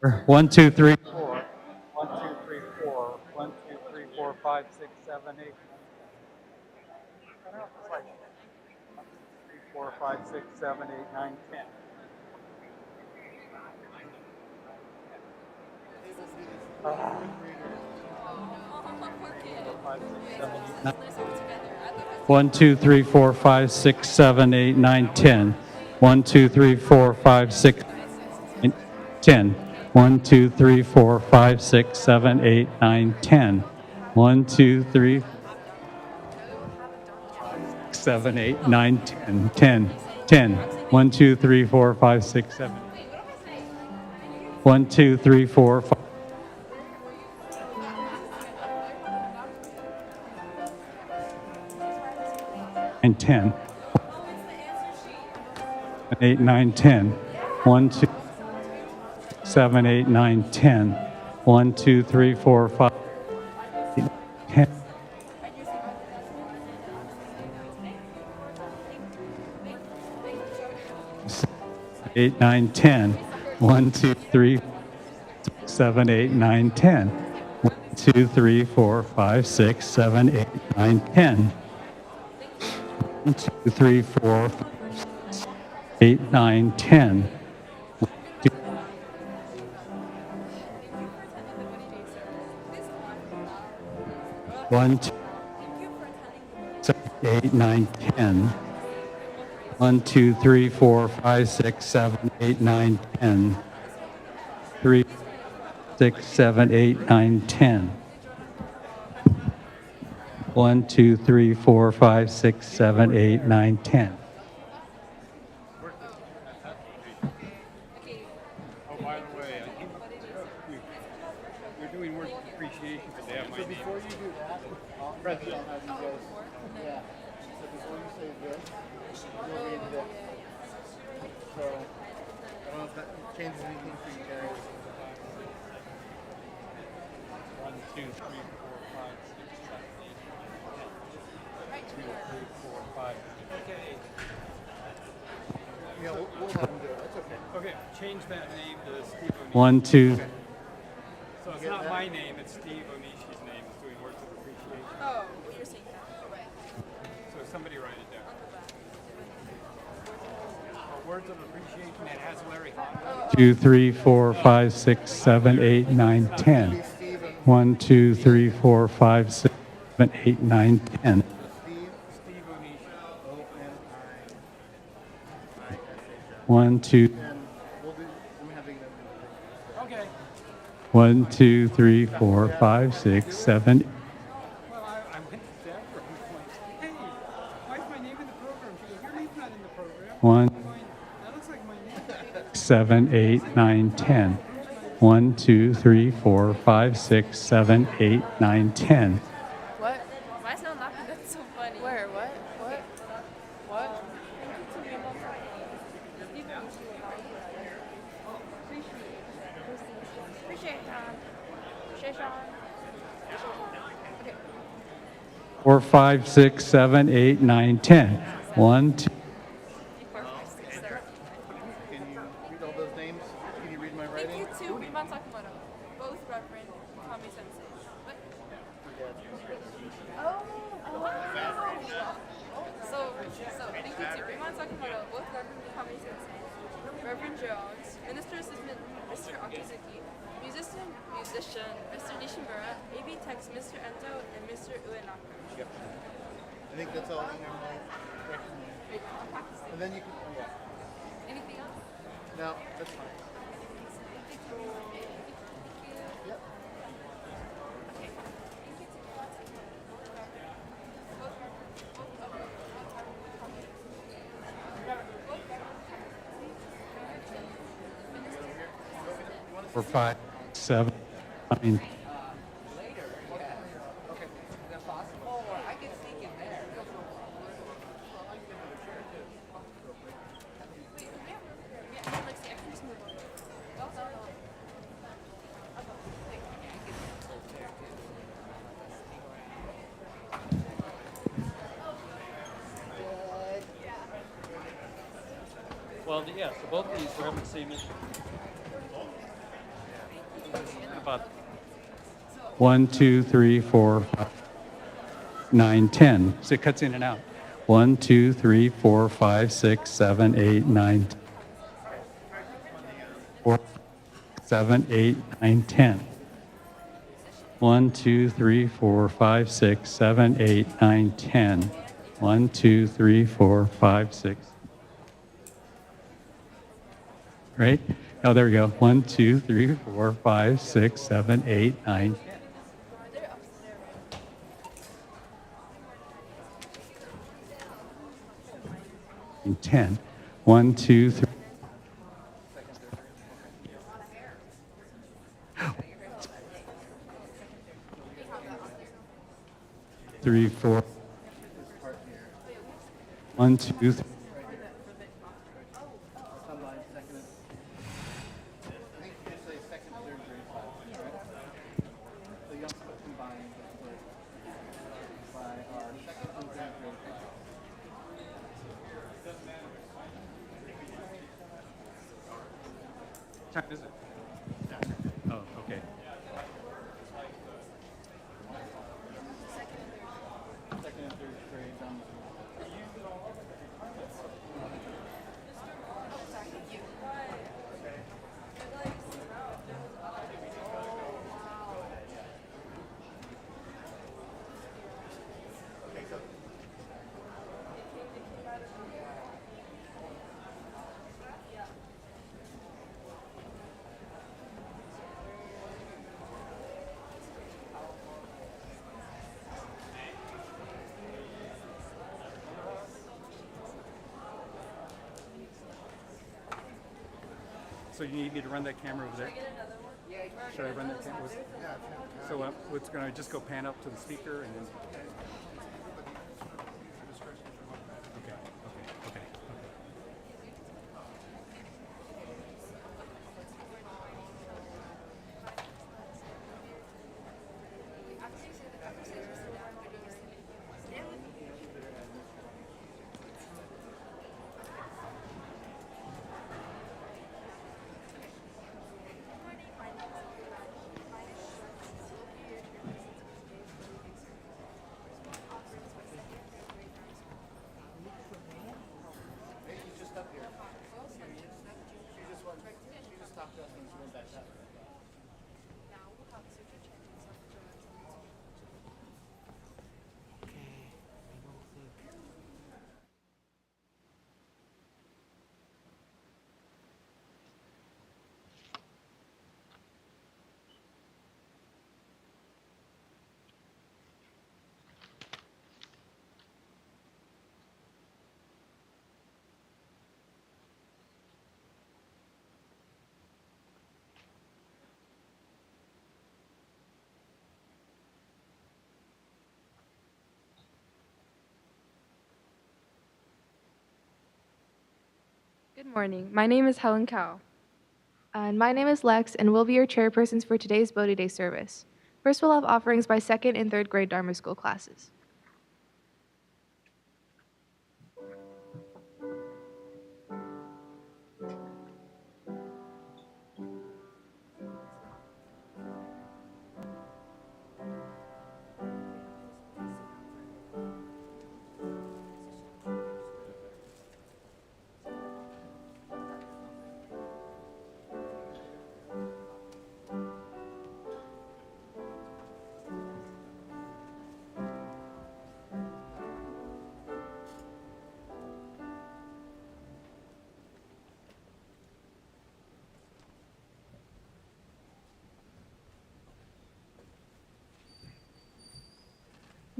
1, 2, 3, 4. 1, 2, 3, 4. 1, 2, 3, 4, 5, 6, 7, 8. I don't know if it's like 1, 2, 3, 4, 5, 6, 7, 8, 9, 10. 1, 2, 3, 4, 5, 6, 7, 8, 9, 10. 1, 2, 3, 4, 5, 6, 10. 1, 2, 3, 4, 5, 6, 7, 8, 9, 10. 1, 2, 3, 7, 8, 9, 10. 10. 10. 1, 2, 3, 4, 5, 6, 7. 1, 2, 3, 4, 5. And 10. 8, 9, 10. 1, 2, 7, 8, 9, 10. 1, 2, 3, 4, 5, 10. 8, 9, 10. 1, 2, 3, 7, 8, 9, 10. 1, 2, 3, 4, 5, 6, 7, 8, 9, 10. 1, 2, 3, 4, 8, 9, 10. 1, 2, 7, 8, 9, 10. 1, 2, 3, 4, 5, 6, 7, 8, 9, 10. 3, 6, 7, 8, 9, 10. 1, 2, 3, 4, 5, 6, 7, 8, 9, 10. Oh, by the way, I think we're doing words of appreciation because they have my name. Before you do that, President, I'll have you guys. Yeah. So before you say this, you'll read this. So I don't know if that changes anything for you guys. 1, 2, 3, 4, 5, 6, 7, 8, 9, 10. 2, 3, 4, 5. Okay. Yeah, we'll have them do it. That's okay. Okay, change that name to Steve Onishi. 1, 2. Okay. So it's not my name, it's Steve Onishi's name. It's doing words of appreciation. Oh, well, you're saying that. So somebody write it down. Words of appreciation, it has Larry Honda. 2, 3, 4, 5, 6, 7, 8, 9, 10. 1, 2, 3, 4, 5, 6, 7, 8, 9, 10. Steve Onishi. O-N-I-S-H. 1, 2, And we'll do, I'm having them do Okay. 1, 2, 3, 4, 5, 6, 7, Well, I went to Deborah and was like, hey, why is my name in the program? She goes, your name's not in the program. 1, I'm going, that looks like my name. 7, 8, 9, 10. 1, 2, 3, 4, 5, 6, 7, 8, 9, 10. What? Why is no laughing? That's so funny. Where? What? What? What? Appreciate Sean. Okay. 4, 5, 6, 7, 8, 9, 10. 1, 2, 4, 5, 6, 7. Can you read all those names? Can you read my Thank writing? you to Rinban Sakamoto, both Reverend Mikame Sensei. What? Oh. So thank you to Rinban Sakamoto, both Reverend Mikame Sensei, Reverend Gerald, Minister Assistant Mr. Akizuki, musician Mr. Nishimura, AB Text Mr. Endo, and Mr. Uenaka. Yep. I think that's all in my Wait, I'm practicing. And then you can, oh yeah. Anything else? No, that's fine. Yep. Four, 5, 7, 9. Well, yeah, so both of these are having the same issue. 1, 2, 3, 4, 5, 9, 10. So it cuts in and out. 1, 2, 3, 4, 5, 6, 7, 8, 9, 4, 7, 8, 9, 10. 1, 2, 3, 4, 5, 6, 7, 8, 9, 10. 1, 2, 3, 4, 5, 6. Right? Oh, there we go. 1, 2, 3, 4, 5, 6, 7, 8, 9, 10. 1, 2, 3. 3, 4. 1, 2, 3. Combined second and, I think you just say second, third grade class, right? So you don't put combined by our second and third grade class. What time is it? Oh, okay. Second and third grade down the So you need me to run that camera over there? Should I run that camera? So it's going to just go pan up to the speaker and then. Okay. Good morning. My name is Helen Cow. And my name is Lex, and we'll be your chairpersons for today's Bodhi Day service. First, we'll have offerings by second and third grade Dharma school classes.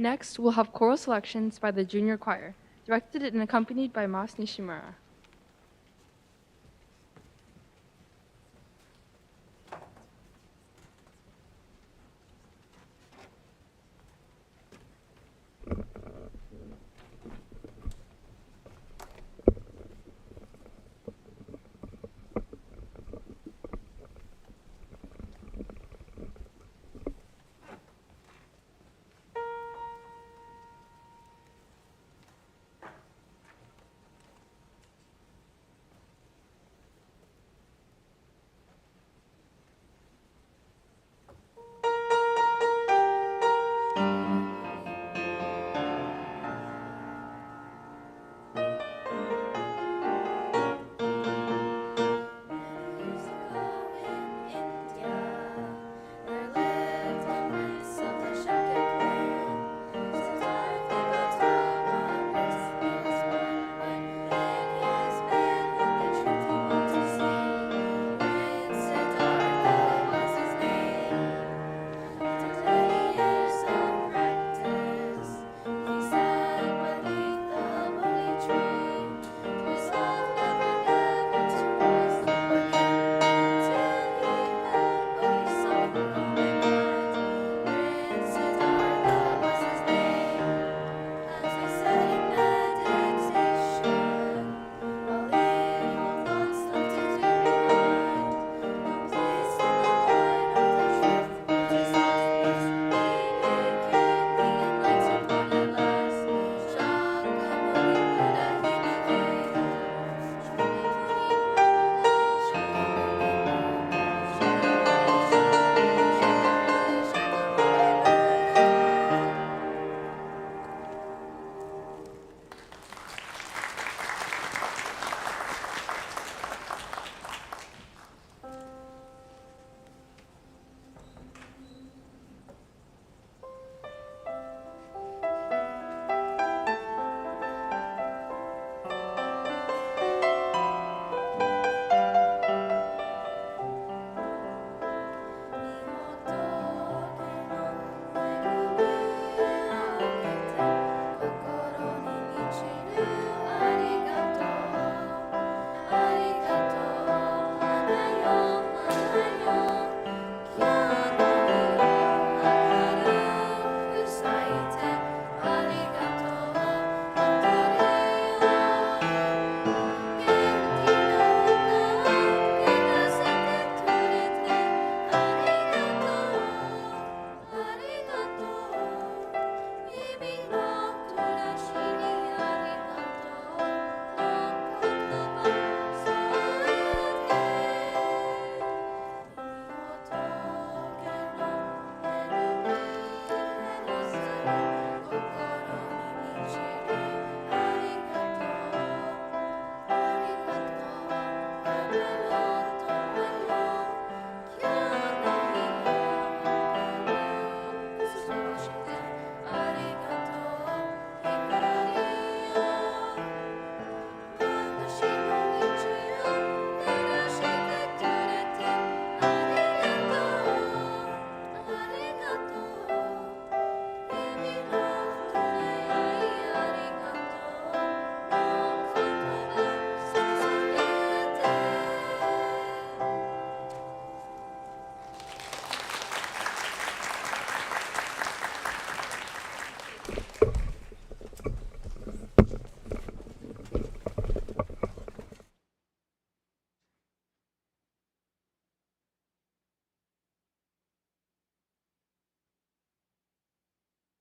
Next, we'll have choral selections by the junior choir, directed and accompanied by Mas Nishimura.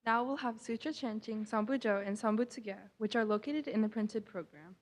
Now we'll have Sutra chanting, Sanbujo, and Butsu Ge, which are located in the printed program.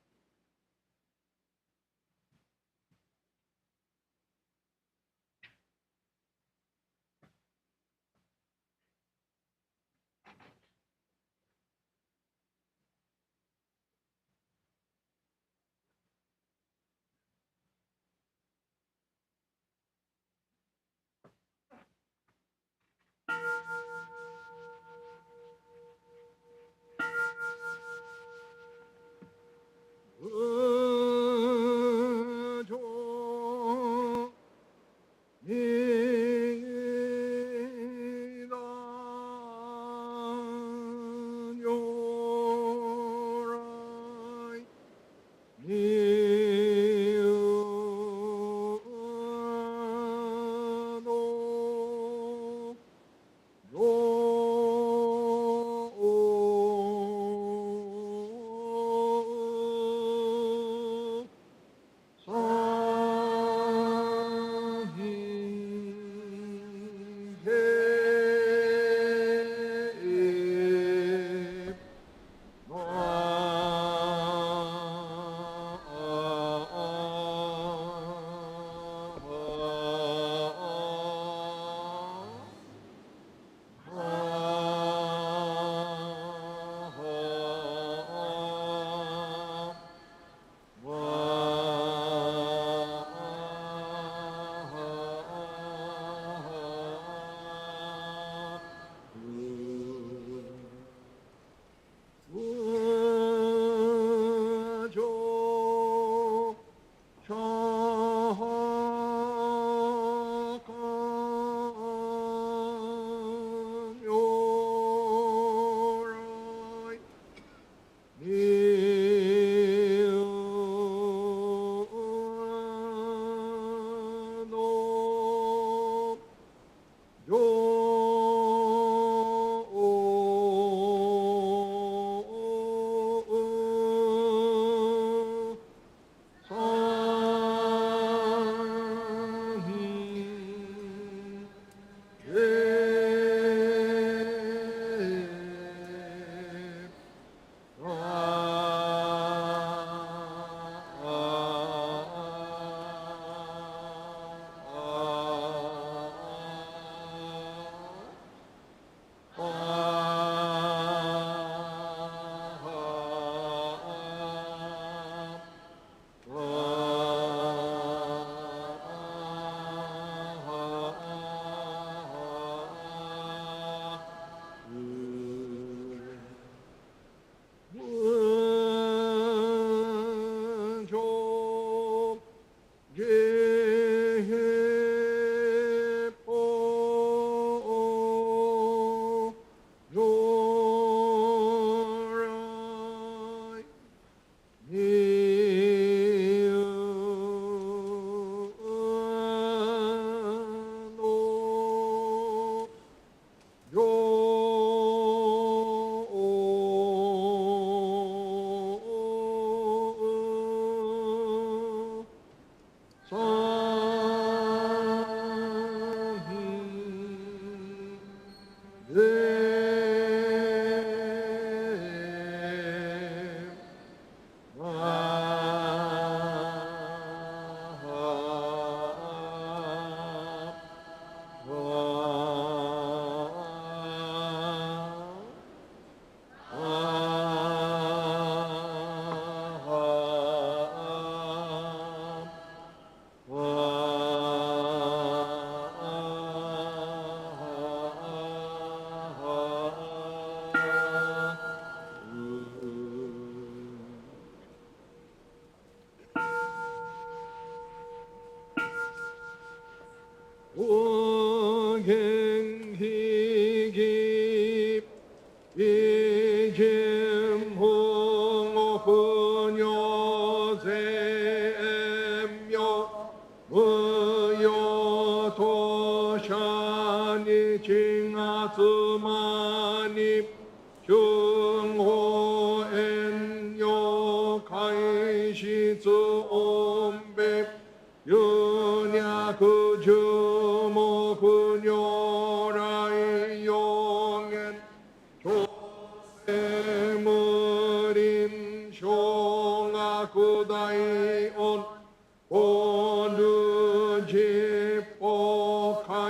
구다이온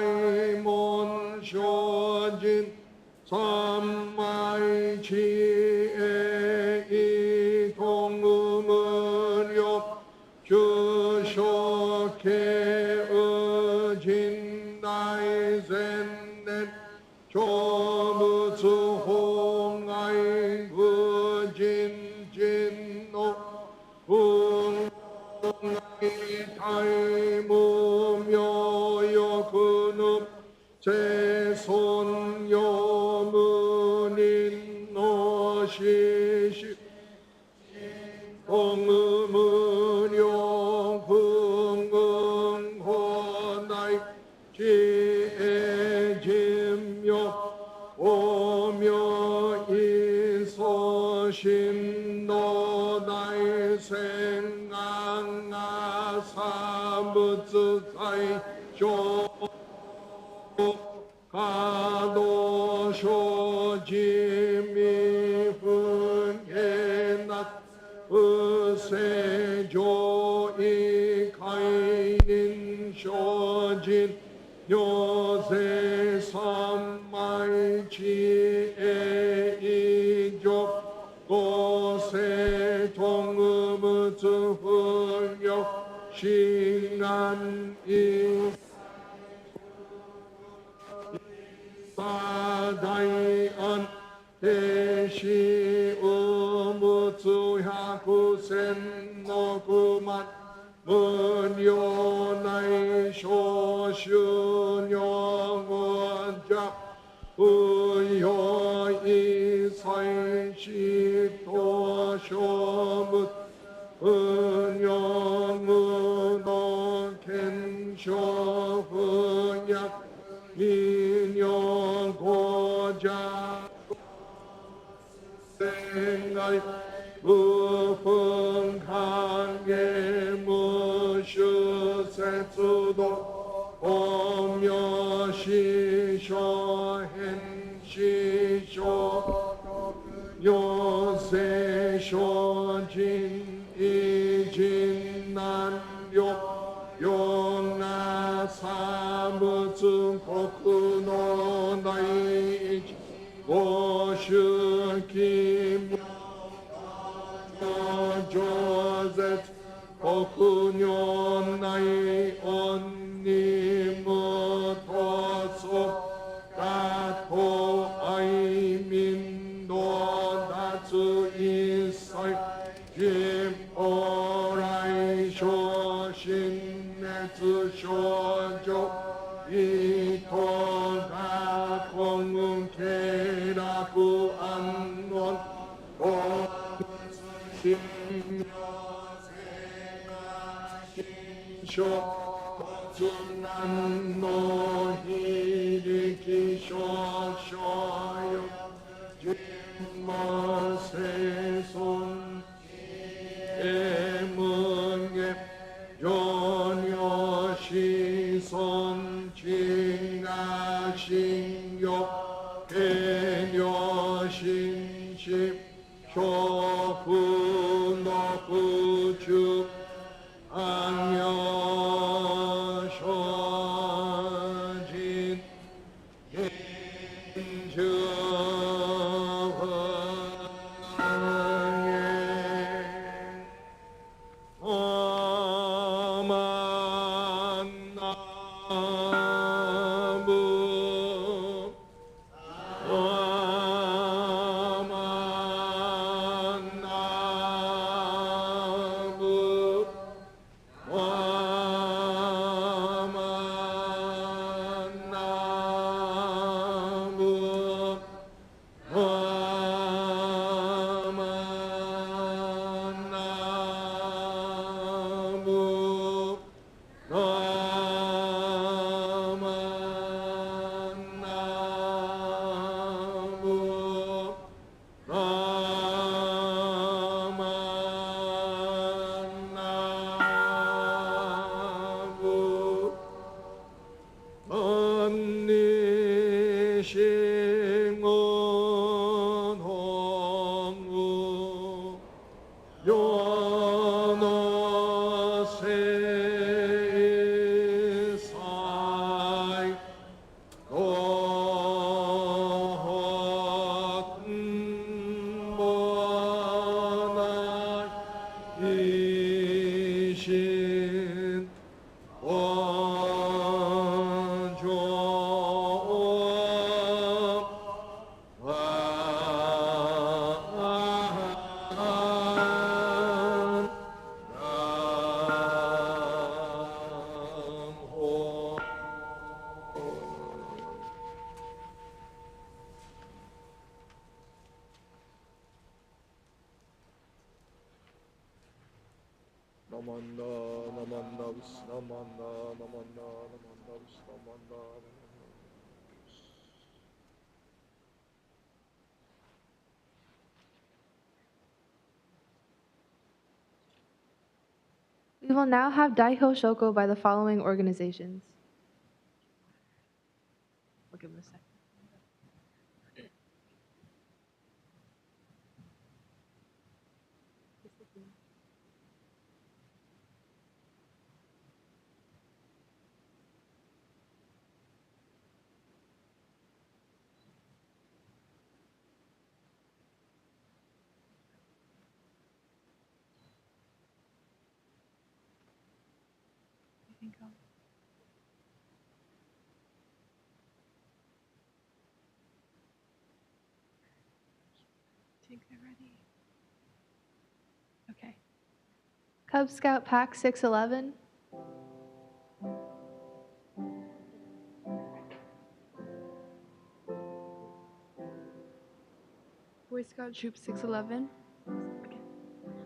오르지뽀카이몬 쇼진 삼마이지에 이동음은요 주쇼케 의진나이센넨 조무수홍아이 부진진노 붕아이 타이무묘요 그놈 제손요문인 노시시 동음은요 흥흥호나이 지혜짐묘 오묘 이소신노나이 생강아 사무츠사이 쇼 가도쇼지미 훈해낫 의세조이 가인인 쇼진 요새 삼마이지에 이족 고세 동음으즈 훈력 싱안이 사다이안 대시 의무츠야구센 노구만 문요나이 쇼슈녀원자 의요이사이시토쇼뭇 은영은어 켄쇼 훈약 민영고자 생활 무풍강에 무슈세수도 오묘시쇼 헨시쇼 요세쇼진 이진난료 용나사무증 고쿠노나이지 고슈키묘 조젯 고쿠뇨나이 온니무토소 가토 아이민도 다츠 이사이 김오라이 쇼신네츠 쇼조 이토가 공문케라구 안논 오심묘생아신쇼 고순난노 히리키쇼쇼요 진머세손 에문예 요녀시손 징아신요 개녀신십 쇼구노구주 안여쇼진 인주흥예 어만나무 어만나무 이신 원조 남호 나만나 나만나 비스 나만나 나만나 나만나 비스 나만나 We will now have Daihyo Shoko by the following organizations. We'll give them a second. Think they're ready. Okay. Cub Scout Pack 611. Boy Scout Troop 611.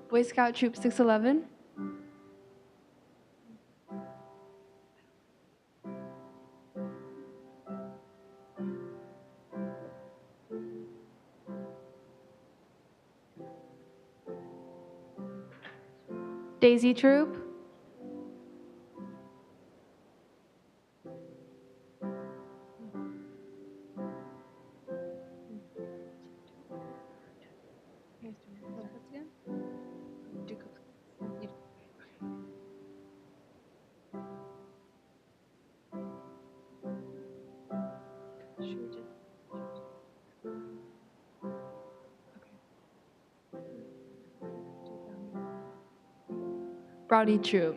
Boy Scout Troop 611. Daisy Troop. Rowdy Troop.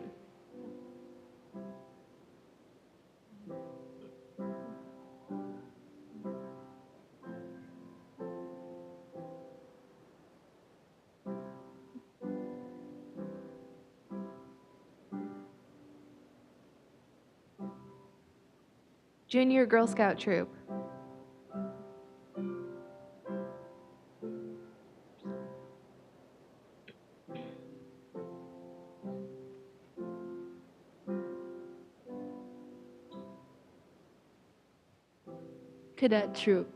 Junior Girl Scout Troop. Cadet Troop.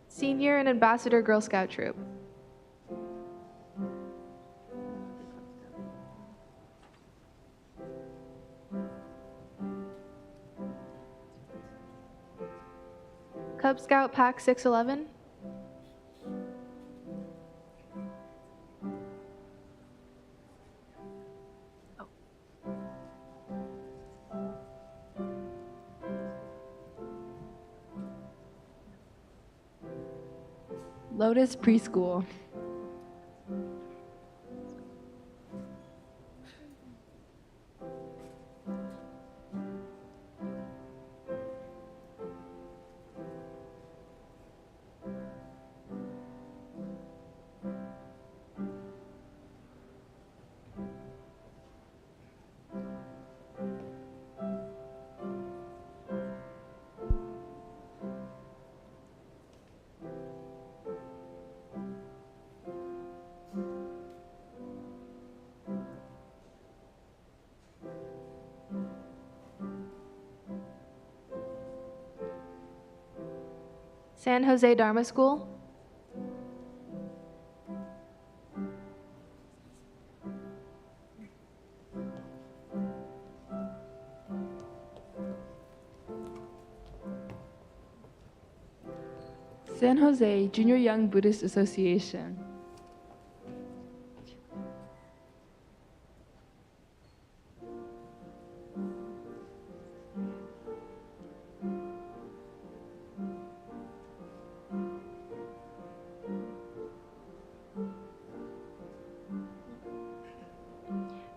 Senior and Ambassador Girl Scout Troop. Cub Scout Pack 611. Lotus Preschool. San Jose Dharma School. San Jose Junior Young Buddhist Association.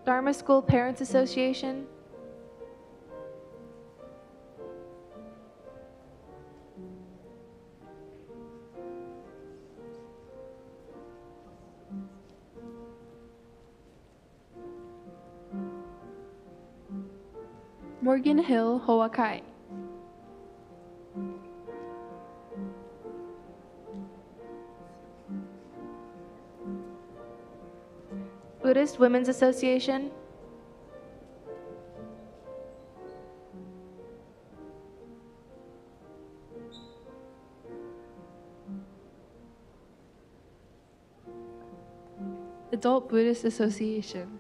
Dharma School Parents Association. Morgan Hill Hoakai. Buddhist Women's Association. Adult Buddhist Association.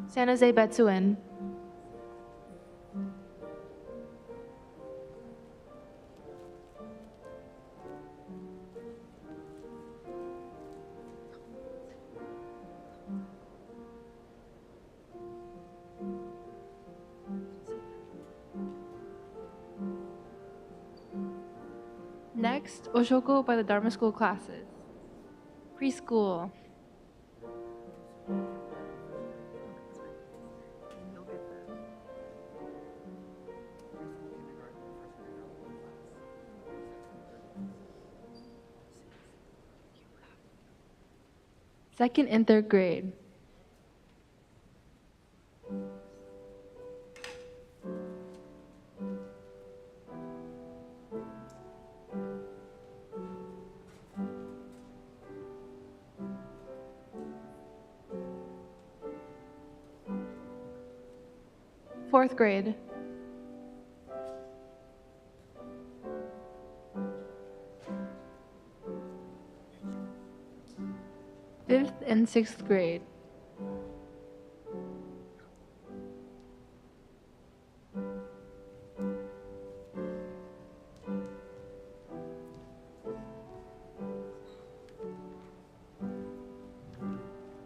San Jose Betsuin. Next, Oshoko by the Dharma School classes. Preschool. Second and third grade. Fourth grade. Fifth and sixth grade.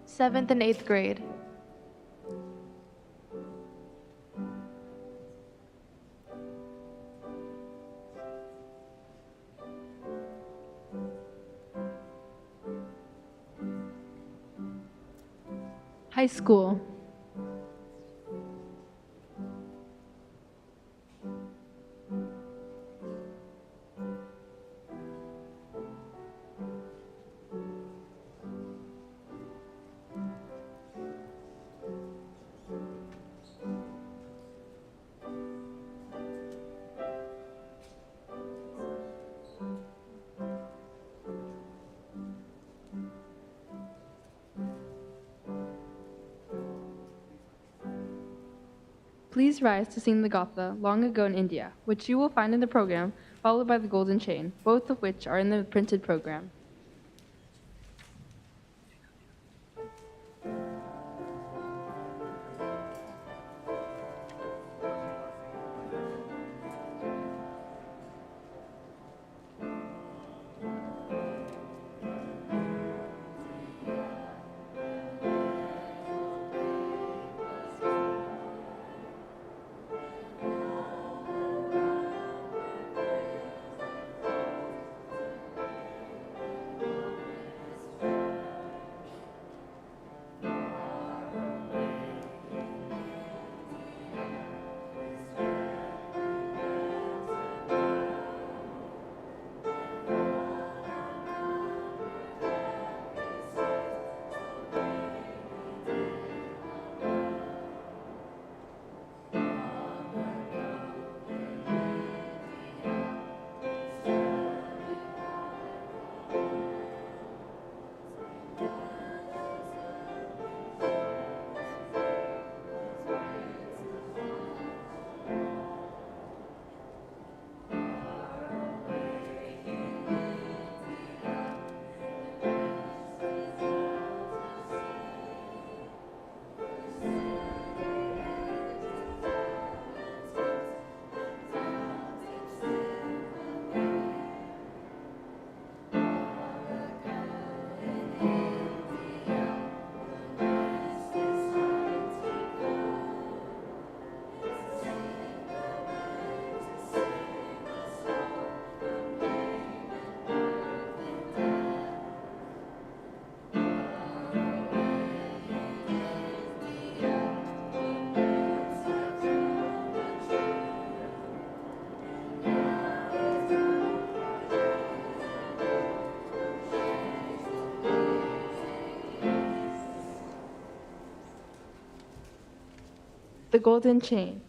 Seventh and eighth grade. High school. Please rise to sing the Gatha, Long Ago in India, which you will find in the program, followed by the Golden Chain, both of which are in the printed program. the golden chain.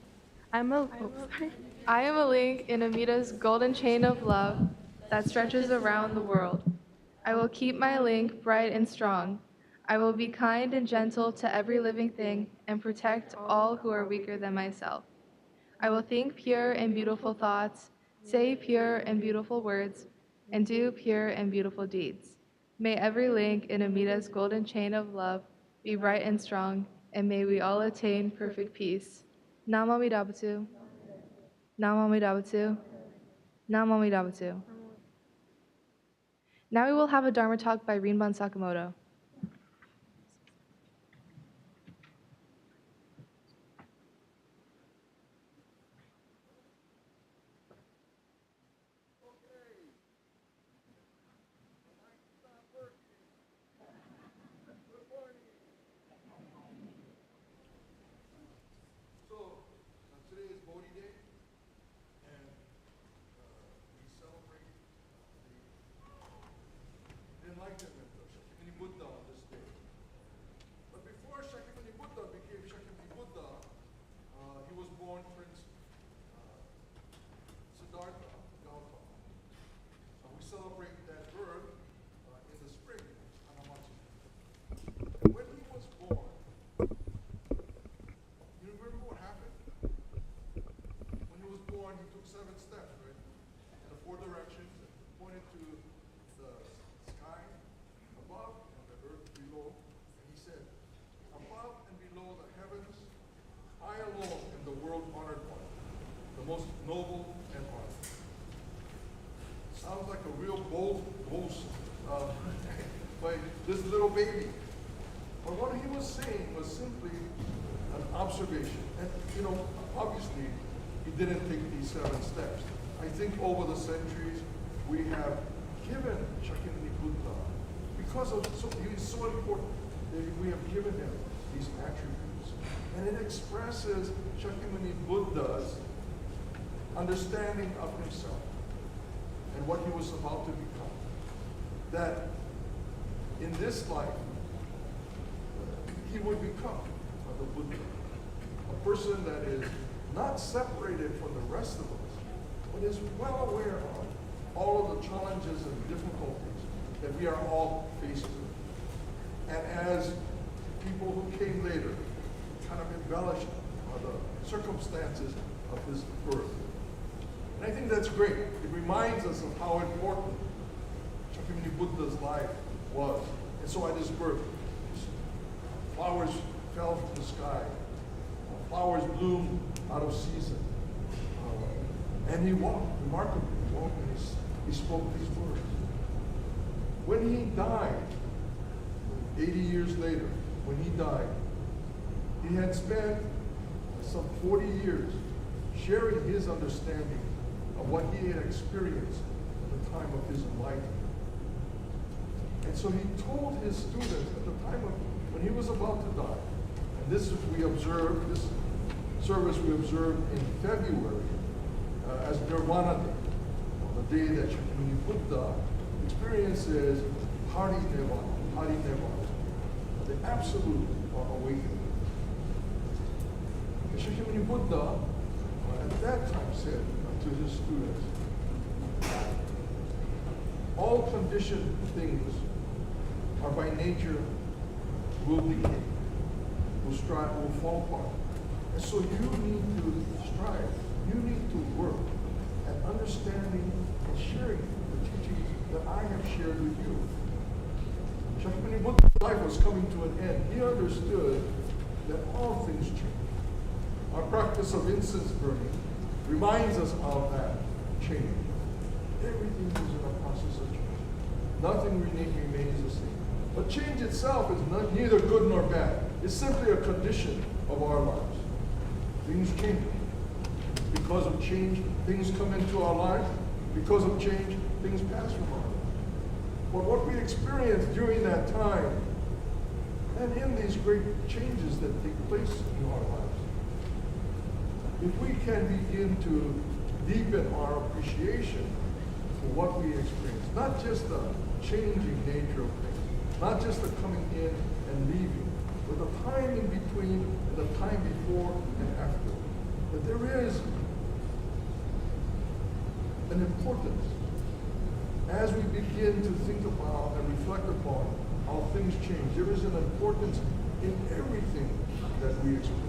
I am a link in Amita's golden chain of love that stretches around the world. I will keep my link bright and strong. I will be kind and gentle to every living thing and protect all who are weaker than myself. I will think pure and beautiful thoughts, say pure and beautiful words, and do pure and beautiful deeds. May every link in Amita's golden chain of love be bright and strong, and may we all attain perfect peace. Nam Amida Butsu. Nam Amida Butsu. Nam Amida Butsu. Now we will have a Dharma talk by Rinban Sakamoto. So, today is Bodhi Day, and we celebrate the enlightenment of Shakamuni Buddha on this day. But before Shakamuni Buddha became Shakamuni Buddha, he was born Prince Siddhartha Gatha. We celebrate that birth in the spring, Hanamatsu. And when he was born, you remember what happened? When he was born, he took 7 steps, right? In the 4 directions, and pointed to the sky above and the earth below. And he said, above and below the heavens, I alone am the world-honored one, the most noble and honored. Sounds like a real bold boast by this little baby. But what he was saying was simply an observation. And, you know, obviously, he didn't take these 7 steps. I think over the centuries, we have given Shakyamuni Buddha, because of he is so important, that we have given him these attributes. And it expresses Shakyamuni Buddha's understanding of himself and what he was about to become. That in this life, he would become the Buddha, a person that is not separated from the rest of us, but is well aware of all of the challenges and difficulties that we are all faced with. And as people who came later kind of embellished the circumstances of his birth. And I think that's great. It reminds us of how important Shakyamuni Buddha's life was. And so at his birth, flowers fell from the sky. Flowers bloomed out of season. And he walked, remarkably, he walked and he spoke these words. When he died, 80 years later, when he died, he had spent some 40 years sharing his understanding of what he had experienced at the time of his enlightenment. And so he told his students at the time of when he was about to die, and this we observed, this service we observed in February as Nirvana Day, the day that Shakyamuni Buddha experiences Hari Nirvana, the absolute awakening. Shakyamuni Buddha at that time said to his students, all conditioned things are by nature will decay, will fall apart. And so you need to strive, you need to work at understanding and sharing the teachings that I have shared with you. Shakyamuni Buddha's life was coming to an end. He understood that all things change. Our practice of incense burning reminds us of that change. Everything is in a process of change. Nothing remains the same. But change itself is neither good nor bad. It's simply a condition of our lives. Things change. Because of change, things come into our lives. Because of change, things pass from our lives. But what we experience during that time, and in these great changes that take place in our lives, if we can begin to deepen our appreciation for what we experience, not just the changing nature of things, not just the coming in and leaving, with the time in between and the time before and after. That there is an importance as we begin to think about and reflect upon how things change. There is an importance in everything that we experience.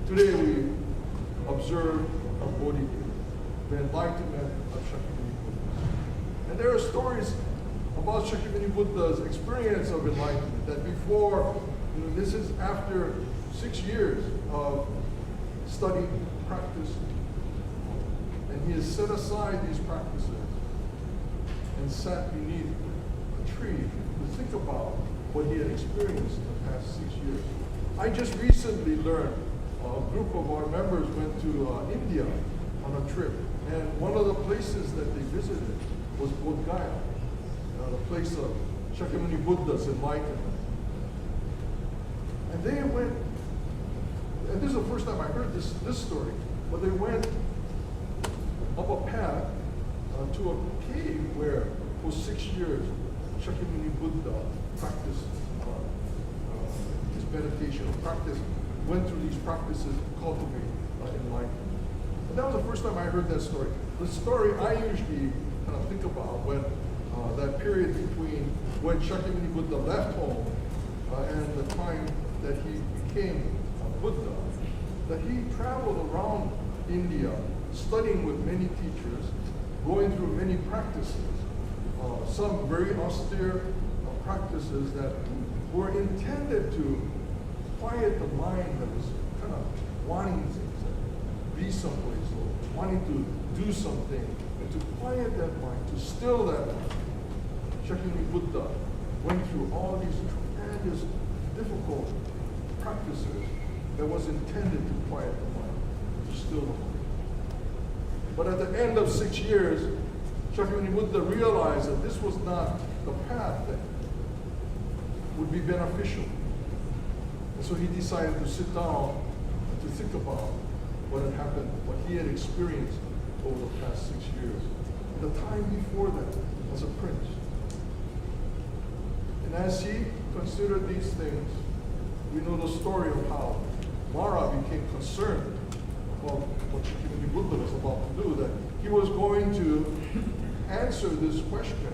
Today we observe a Bodhi Day, the Enlightenment of Shakamuni Buddha. And there are stories about Shakamuni Buddha's experience of enlightenment, that before, this is after 6 years of study, practice, and he has set aside these practices and sat beneath a tree to think about what he had experienced in the past 6 years. I just recently learned a group of our members went to India on a trip, and one of the places that they visited was Bodh Gaya, the place of Shakyamuni Buddha's enlightenment. And they went, and this is the first time I heard this story, but they went up a path to a cave where for 6 years Shakyamuni Buddha practiced his meditation, went through these practices to cultivate enlightenment. And that was the first time I heard that story. The story I usually kind of think about when that period between when Shakyamuni Buddha left home and the time that he became a Buddha, that he traveled around India studying with many teachers, going through many practices, some very austere practices that were intended to quiet the mind that was kind of wanting things, be someplace, or wanting to do something, and to quiet that mind, to still that mind. Shakyamuni Buddha went through all these tremendous, difficult practices that was intended to quiet the mind, to still the mind. But at the end of 6 years, Shakyamuni Buddha realized that this was not the path that would be beneficial. And so he decided to sit down and to think about what had happened, what he had experienced over the past 6 years. And the time before that as a prince. And as he considered these things, we know the story of how Mara became concerned about what Shakyamuni Buddha was about to do, that he was going to answer this question: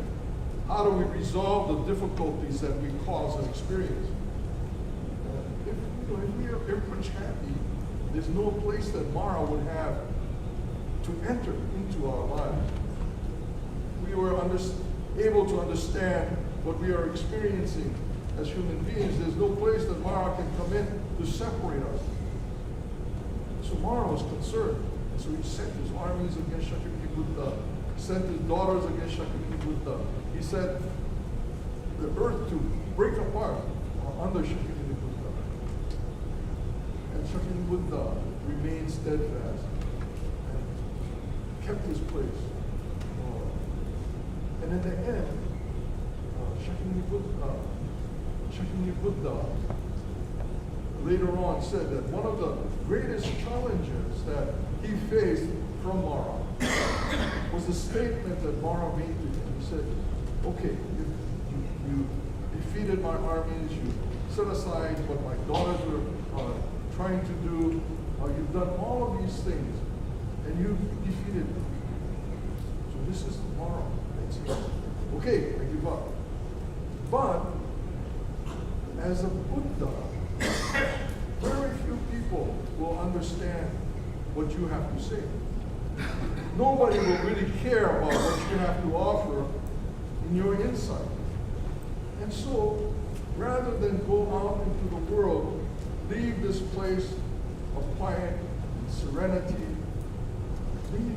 how do we resolve the difficulties that we cause and experience? If we are very much happy, there's no place that Mara would have to enter into our lives. We were able to understand what we are experiencing as human beings. There's no place that Mara can come in to separate us. So Mara was concerned. And so he sent his armies against Shakyamuni Buddha. He sent his daughters against Shakyamuni Buddha. He sent the earth to break apart under Shakyamuni Buddha. And Shakyamuni Buddha remained steadfast and kept his place. And in the end, Shakyamuni Buddha later on said that one of the greatest challenges that he faced from Mara was the statement that Mara made to him. He said, okay, you defeated my armies, you set aside what my daughters were trying to do, you've done all of these things, and you've defeated me. So this is Mara. Okay, I give up. But as a Buddha, very few people will understand what you have to say. Nobody will really care about what you have to offer in your insight. And so, rather than go out into the world, leave this place of quiet and serenity,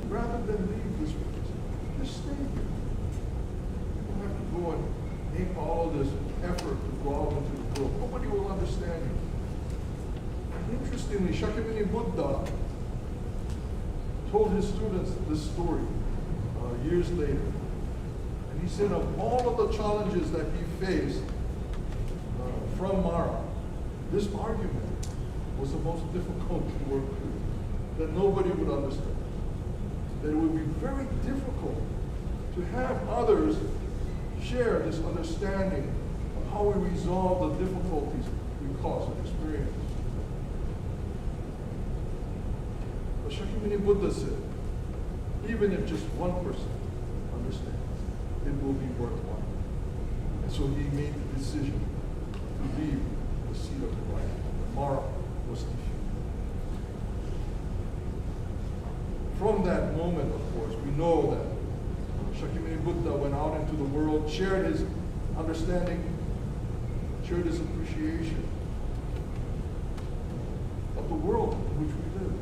rather than leave this place, just stay here. You don't have to go and make all of this effort to go out into the world. Nobody will understand you. And interestingly, Shakyamuni Buddha told his students this story years later. And he said of all of the challenges that he faced from Mara, this argument was the most difficult to work through, that nobody would understand. That it would be very difficult to have others share this understanding how we resolve the difficulties we cause and experience. But Shakyamuni Buddha said, even if just one person understands, it will be worthwhile. And so he made the decision to leave the seat of enlightenment. Mara was defeated. From that moment, of course, we know that Shakyamuni Buddha went out into the world, shared his understanding, shared his appreciation of the world in which we live.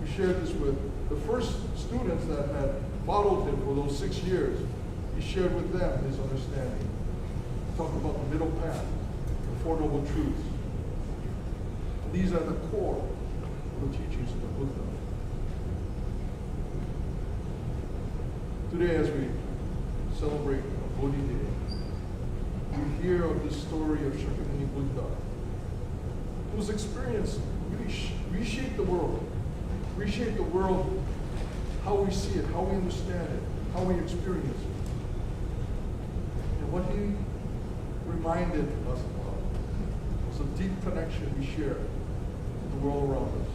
He shared this with the first students that had followed him for those 6 years. He shared with them his understanding. He talked about the middle path, the Four Noble Truths. And these are the core of the teachings of the Buddha. Today, as we celebrate Bodhi Day, we hear of this story of Shakyamuni Buddha, whose experience really reshaped the world, how we see it, how we understand it, how we experience it. And what he reminded us of was a deep connection we share with the world around us.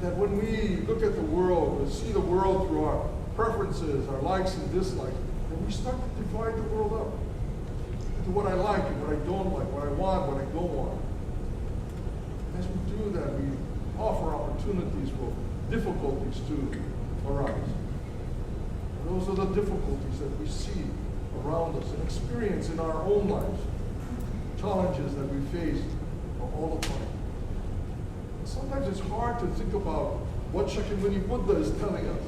That when we look at the world, we see the world through our preferences, our likes and dislikes, and we start to divide the world up into what I like and what I don't like, what I want, what I don't want. And as we do that, we offer opportunities for difficulties to arise. And those are the difficulties that we see around us and experience in our own lives, challenges that we face all the time. And sometimes it's hard to think about what Shakyamuni Buddha is telling us.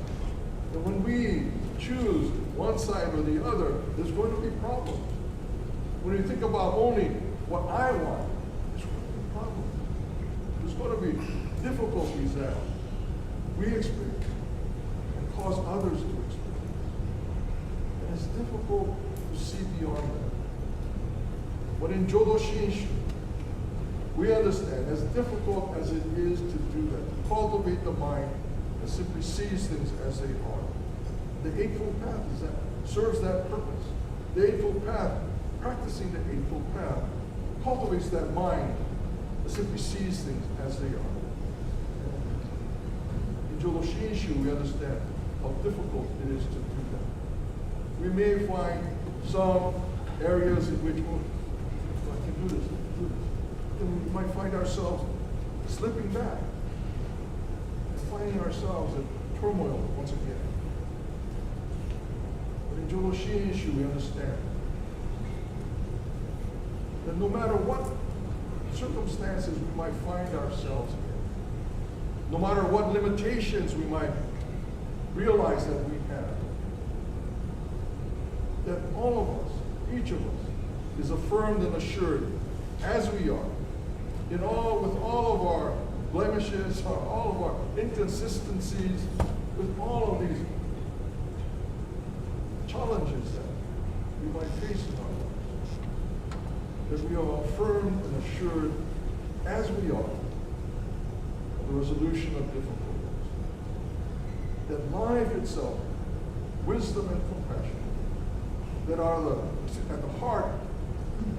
That when we choose one side or the other, there's going to be problems. When you think about only what I want, there's going to be problems. There's going to be difficulties that we experience and cause others to experience. And it's difficult to see beyond that. But in Jodo Shinshu, we understand, as difficult as it is to do that, to cultivate the mind and simply sees things as they are. The Eightfold Path serves that purpose. The Eightfold Path, practicing the Eightfold Path, cultivates that mind that simply sees things as they are. In Jodo Shinshu, we understand how difficult it is to do that. We may find some areas in which, I can do this, and we might find ourselves slipping back and finding ourselves in turmoil once again. But in Jodo Shinshu, we understand that no matter what circumstances we might find ourselves in, no matter what limitations we might realize that we have, that all of us, each of us, is affirmed and assured as we are, with all of our blemishes, all of our inconsistencies, with all of these challenges that we might face in our lives, that we are affirmed and assured as we are of the resolution of difficulties. That life itself, wisdom and compassion, that are at the heart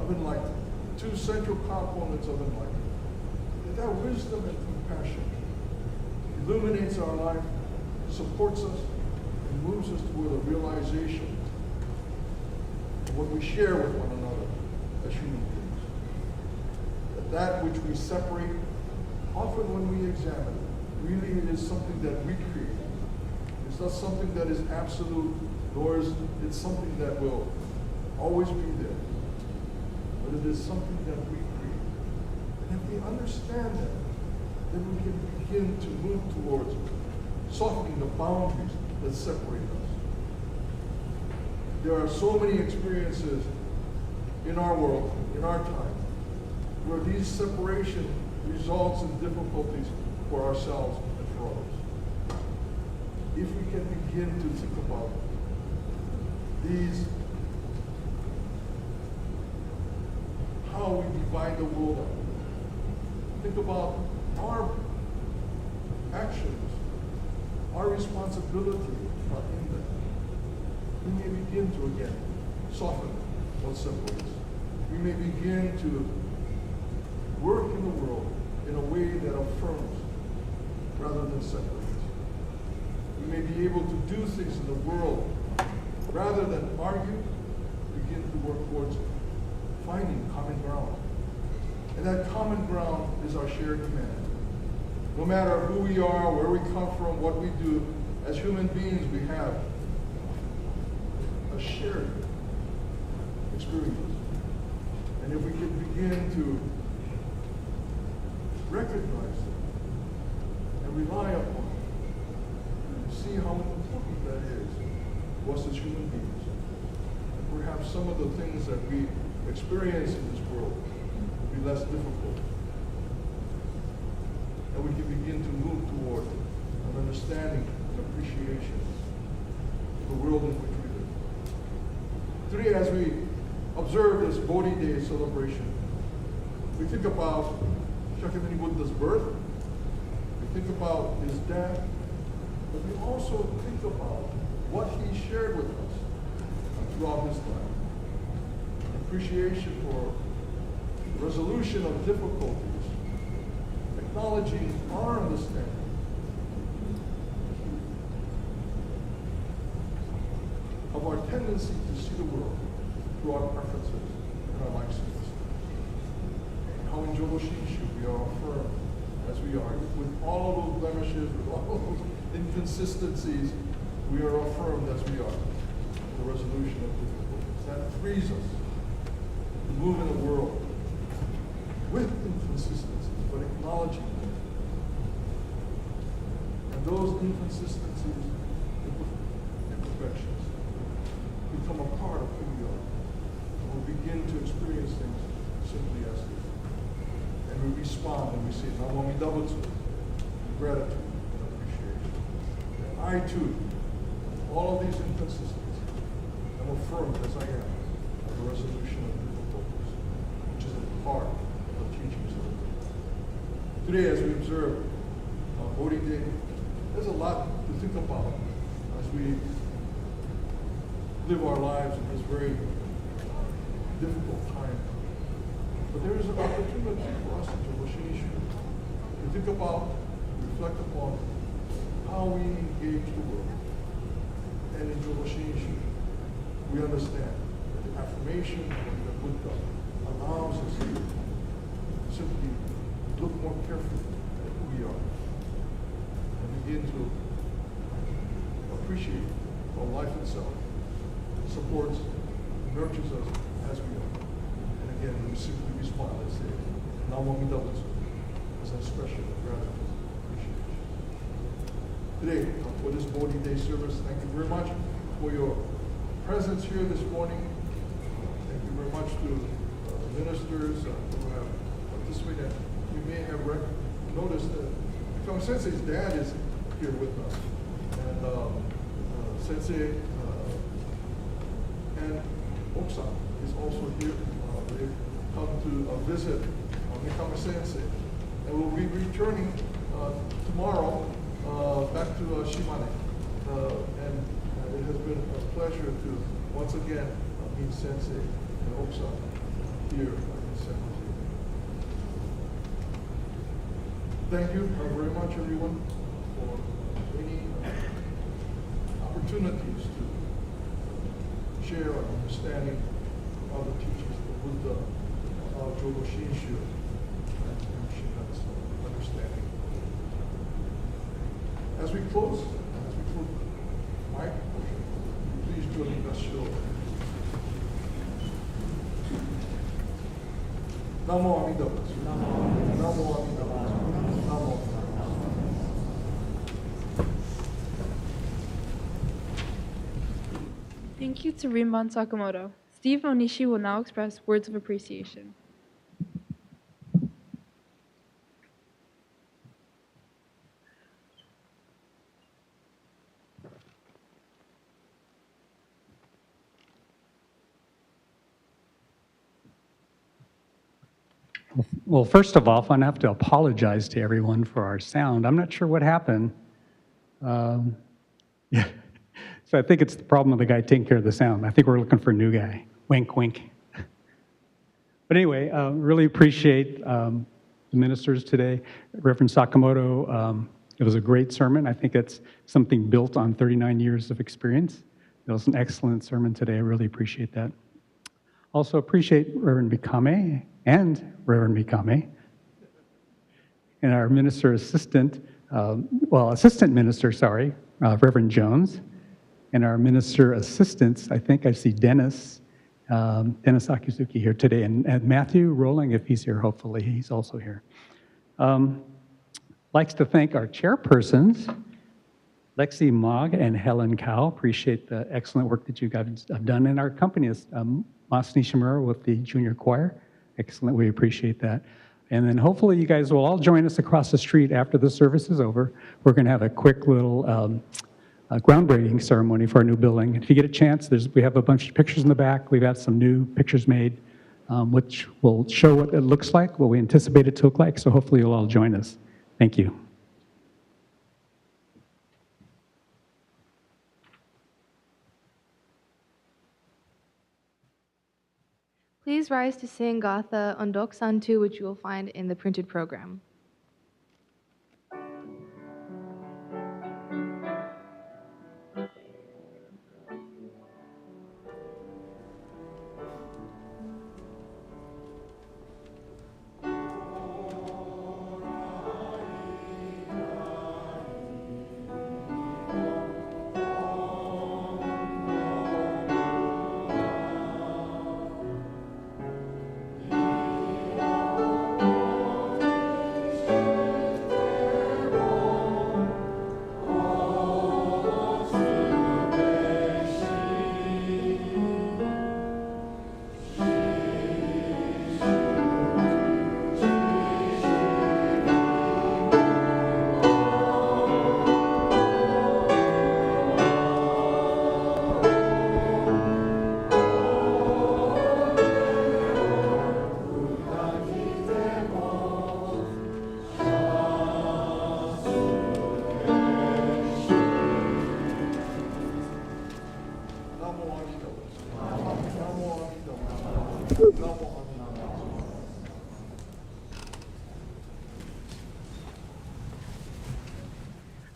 of enlightenment, the two central components of enlightenment. That wisdom and compassion illuminates our life, supports us, and moves us toward a realization of what we share with one another as human beings. That which we separate, often when we examine it, really it is something that we create. It's not something that is absolute, nor is it something that will always be there. But it is something that we create. And if we understand that, then we can begin to move towards softening the boundaries that separate us. There are so many experiences in our world, in our time, where these separation results in difficulties for ourselves and for others. If we can begin to think about these, how we divide the world up. Think about our actions, our responsibility in that. We may begin to again soften what separates. We may begin to work in the world in a way that affirms rather than separates. We may be able to do things in the world rather than argue, begin to work towards finding common ground. And that common ground is our shared humanity. No matter who we are, where we come from, what we do, as human beings we have a shared experience. And if we can begin to recognize it and rely upon it, see how important that is to us as human beings. And perhaps some of the things that we experience in this world will be less difficult. And we can begin to move toward an understanding and appreciation of the world in which we live. Today, as we observe this Bodhi Day celebration, we think about Shakamuni Buddha's birth, we think about his death, but we also think about what he shared with us throughout his life. Appreciation for the resolution of difficulties, acknowledging our understanding of our tendency to see the world through our preferences and our licenses. And how in Jodo Shinshu we are affirmed as we are, with all of those blemishes, with all of those inconsistencies, we are affirmed as we are. The resolution of difficulties. That frees us to move in a world with inconsistencies, but acknowledging them. And those inconsistencies, imperfections, become a part of who we are. And we begin to experience things simply as they are. And we respond and we say, Namami Dabutsu, gratitude and appreciation. And I too, all of these inconsistencies, am affirmed as I am of the resolution of difficulties, which is a part of the teachings of the Buddha. Today, as we observe Bodhi Day, there's a lot to think about as we live our lives in this very difficult time. But there is an opportunity for us to think about, reflect upon how we engage the world. And in Jodo Shinshu, we understand that the affirmation of the Buddha allows us to simply look more carefully at who we are and begin to appreciate how life itself supports, nurtures us as we are. And again, we simply respond and say, Namami Dabutsu, as an expression of gratitude and appreciation. Today, for this Bodhi Day service, thank you very much for your presence here this morning. Thank you very much to the ministers who have participated. You may have noticed that Mikame Sensei's dad is here with us. And Sensei and Oksan is also here. They've come to visit Mikame Sensei. And we'll be returning tomorrow back to Shimane. And it has been a pleasure to once again meet Sensei and Oksan here in San Jose. Thank you very much, everyone, for any opportunities to share our understanding of the teachings of the Buddha, of Jodo Shinshu, and Shinran's understanding. As we close my portion, please join me in a show. Namo Amida Butsu. Namo Amida Butsu. Namo. Thank you to Rinban Sakamoto. Steve Onishi will now express words of appreciation. Well, first of all, I have to apologize to everyone for our sound. I'm not sure what happened. Yeah. So I think it's the problem of the guy taking care of the sound. I think we're looking for a new guy. Wink, wink. But anyway, really appreciate the ministers today. Reverend Sakamoto, it was a great sermon. I think it's something built on 39 years of experience. It was an excellent sermon today. I really appreciate that. Also appreciate Reverend Mikame and Reverend Mikame and our minister assistant, assistant minister, sorry, Reverend Jones, and our minister assistants. I think I see Dennis Akizuki here today, and Matthew Rolling, if he's here, hopefully, he's also here. Likes to thank our chairpersons, Lexi Mogg and Helen Cow. Appreciate the excellent work that you guys have done in our company. Mas Nishimura with the junior choir. Excellent, we appreciate that. And then hopefully you guys will all join us across the street after the service is over. We're gonna have a quick little groundbreaking ceremony for our new building. If you get a chance, we have a bunch of pictures in the back. We've got some new pictures made, which will show what it looks like, what we anticipate it to look like. So hopefully you'll all join us. Thank you. Please rise to sing Gatha Ondokusan II, which you will find in the printed program.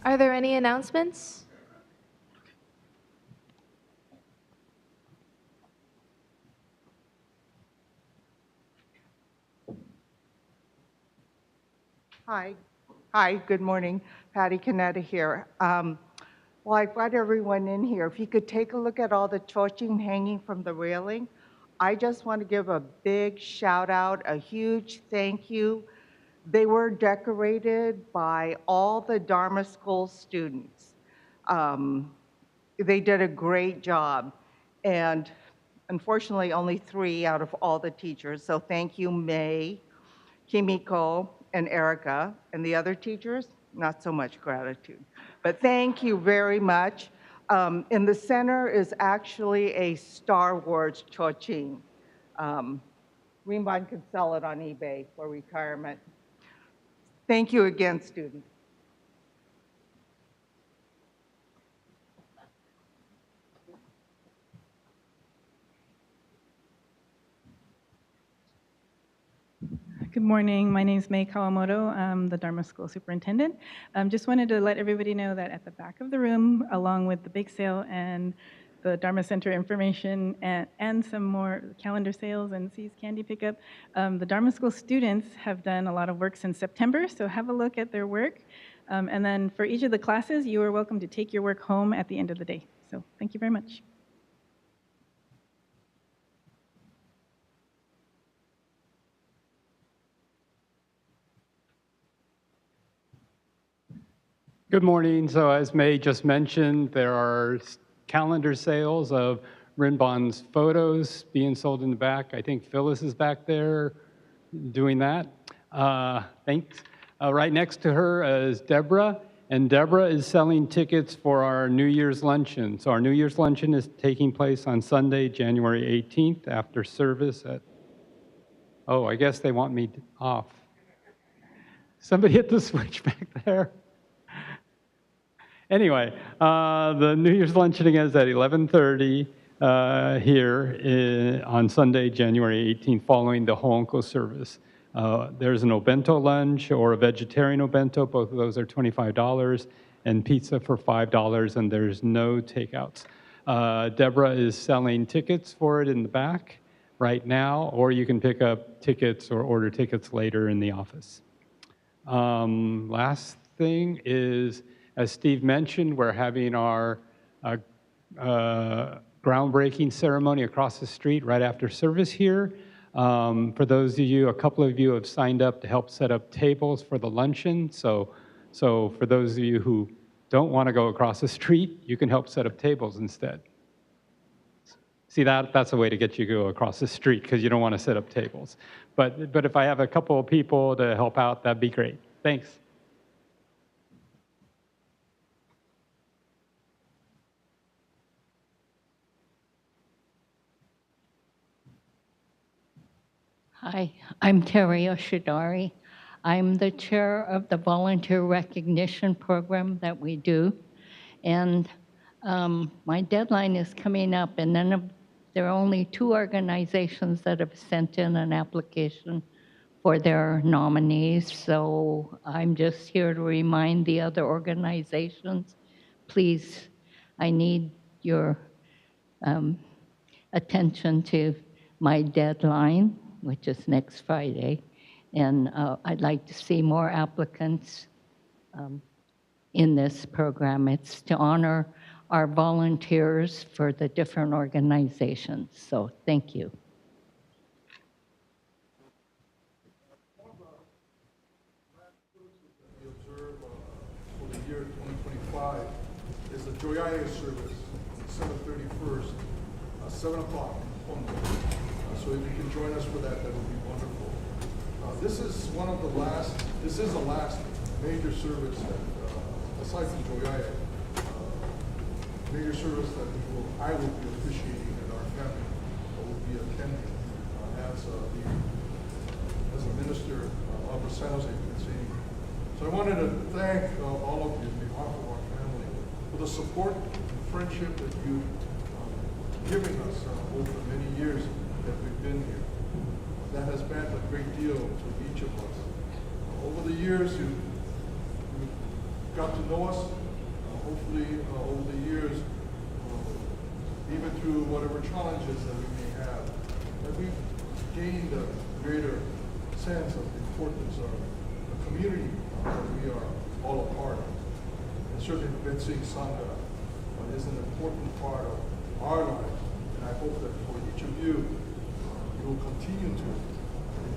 Are there any announcements? Hi, good morning. Patty Canetta here. Well, I've got everyone in here. If you could take a look at all the chochin hanging from the railing, I just want to give a big shout out, a huge thank you. They were decorated by all the Dharma school students. They did a great job. And unfortunately, only 3 out of all the teachers. So thank you, May, Kimiko, and Erica. And the other teachers, not so much gratitude. But thank you very much. In the center is actually a Star Wars chochin. Rinban could sell it on eBay for retirement. Thank you again, students. Good morning. My name is May Kawamoto. I'm the Dharma School Superintendent. Just wanted to let everybody know that at the back of the room, along with the bake sale and the Dharma Center information and some more calendar sales and C's candy pickup, the Dharma School students have done a lot of work since September, so have a look at their work. And then for each of the classes, you are welcome to take your work home at the end of the day. So thank you very much. Good morning. So as May just mentioned, there are calendar sales of Rinban's photos being sold in the back. I think Phyllis is back there doing that. Thanks. Right next to her is Deborah, and Deborah is selling tickets for our New Year's luncheon. So our New Year's luncheon is taking place on Sunday, January 18th after service at, oh, I guess they want me off. Somebody hit the switch back there. Anyway, the New Year's luncheon again is at 11:30. on Sunday, January 18th, following the Honko service. There's an obento lunch or a vegetarian obento. Both of those are $25, and pizza for $5, and there's no takeouts. Deborah is selling tickets for it in the back right now, or you can pick up tickets or order tickets later in the office. Last thing is, as Steve mentioned, we're having our groundbreaking ceremony across the street right after service here. For those of you, a couple of you have signed up to help set up tables for the luncheon. So for those of you who don't want to go across the street, you can help set up tables instead. See, that's a way to get you to go across the street because you don't want to set up tables. But if I have a couple of people to help out, that'd be great. Thanks. Hi, I'm Terry Oshidari. I'm the chair of the volunteer recognition program that we do. And my deadline is coming up, and then there are only 2 organizations that have sent in an application for their nominees. So I'm just here to remind the other organizations, please, I need your attention to my deadline, which is next Friday. And I'd like to see more applicants in this program. It's to honor our volunteers for the different organizations. So thank you. We observe for the year 2025 is the Joyaye service, December 31st, 7 o'clock. So if you can join us for that, that would be wonderful. This is the last major service that, aside from Joyaye, major service that I will be officiating and our family will be attending as a minister of San Jose. So I wanted to thank all of you on behalf of our family for the support and friendship that you've given us over the many years that we've been here. That has meant a great deal to each of us. Over the years, you've got to know us. Hopefully, over the years, even through whatever challenges that we may have, that we've gained a greater sense of the importance of the community that we are all a part of. And certainly, Betsuin Sangha is an important part of our lives. And I hope that for each of you, you will continue to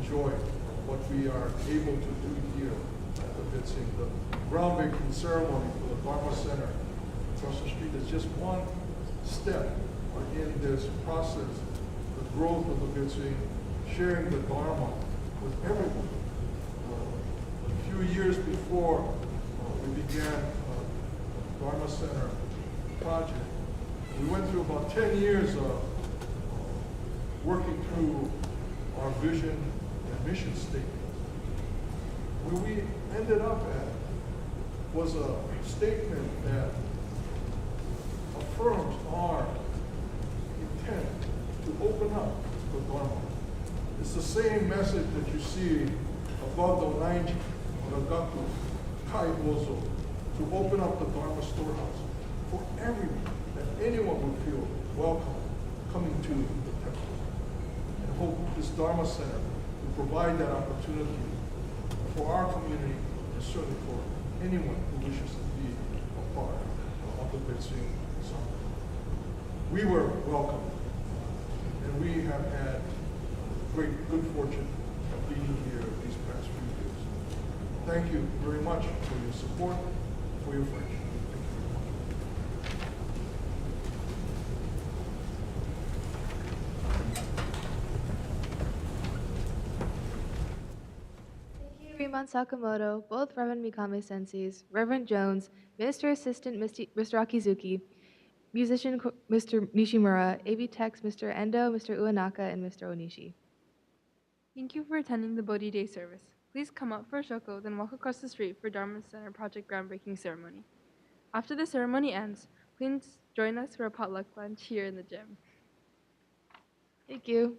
enjoy what we are able to do here at the Betsuin. The groundbreaking ceremony for the Dharma Center across the street is just one step in this process, the growth of the Betsuin, sharing the Dharma with everyone. A few years before we began the Dharma Center project, we went through about 10 years of working through our vision and mission statement. Where we ended up at was a statement that affirms our intent to open up the Dharma. It's the same message that you see above the Nainji or the Gaku, Kai Bozo, to open up the Dharma storehouse for everyone, that anyone would feel welcome coming to the temple. And hope this Dharma Center will provide that opportunity for our community and certainly for anyone who wishes to be a part of the Betsuin Sangha. We were welcome, and we have had great good fortune of being here these past few years. Thank you very much for your support, for your friendship. Thank you very much. Rinban Sakamoto, both Reverend Mikame senseis, Reverend Jones, Minister Assistant Mr. Akizuki, musician Mr. Nishimura, AV Techs Mr. Endo, Mr. Uenaka, and Mr. Onishi. Thank you for attending the Bodhi Day Service. Please come up for Shoko, then walk across the street for Dharma Center Project groundbreaking ceremony. After the ceremony ends, please join us for a potluck lunch here in the gym. Thank you.